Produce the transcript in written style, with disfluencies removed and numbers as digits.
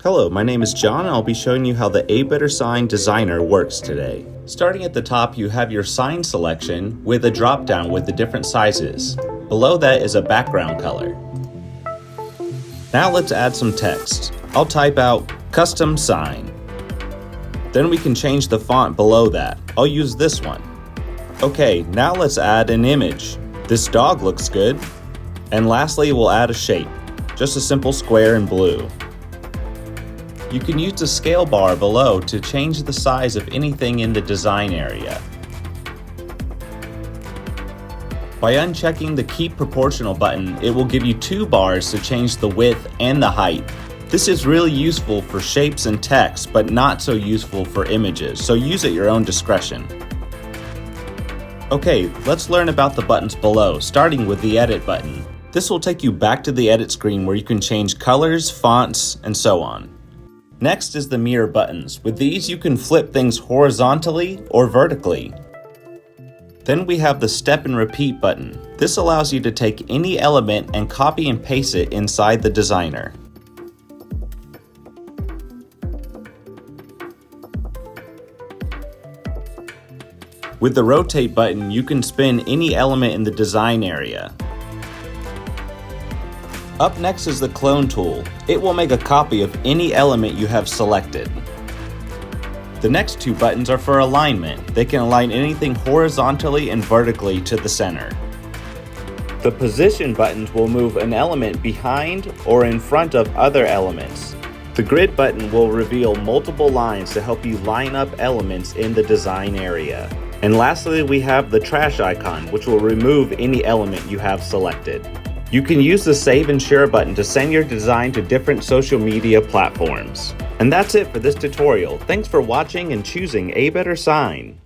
Hello, my name is John and I'll be showing you how the ABetterSign Designer works today. Starting at the top, you have your sign selection with a drop-down with the different sizes. Below that is a background color. Now let's add some text. I'll type out custom sign. Then we can change the font below that. I'll use this one. Okay, now let's add an image. This dog looks good. And lastly, we'll add a shape. Just a simple square in blue. You can use the scale bar below to change the size of anything in the design area. By unchecking the Keep Proportional button, it will give you two bars to change the width and the height. This is really useful for shapes and text, but not so useful for images, so use at your own discretion. Okay, let's learn about the buttons below, starting with the Edit button. This will take you back to the edit screen where you can change colors, fonts, and so on. Next is the mirror buttons. With these, you can flip things horizontally or vertically. Then we have the step and repeat button. This allows you to take any element and copy and paste it inside the designer. With the rotate button, you can spin any element in the design area. Up next is the clone tool. It will make a copy of any element you have selected. The next two buttons are for alignment. They can align anything horizontally and vertically to the center. The position buttons will move an element behind or in front of other elements. The grid button will reveal multiple lines to help you line up elements in the design area. And lastly, we have the trash icon, which will remove any element you have selected. You can use the Save and Share button to send your design to different social media platforms. And that's it for this tutorial. Thanks for watching and choosing ABetterSign.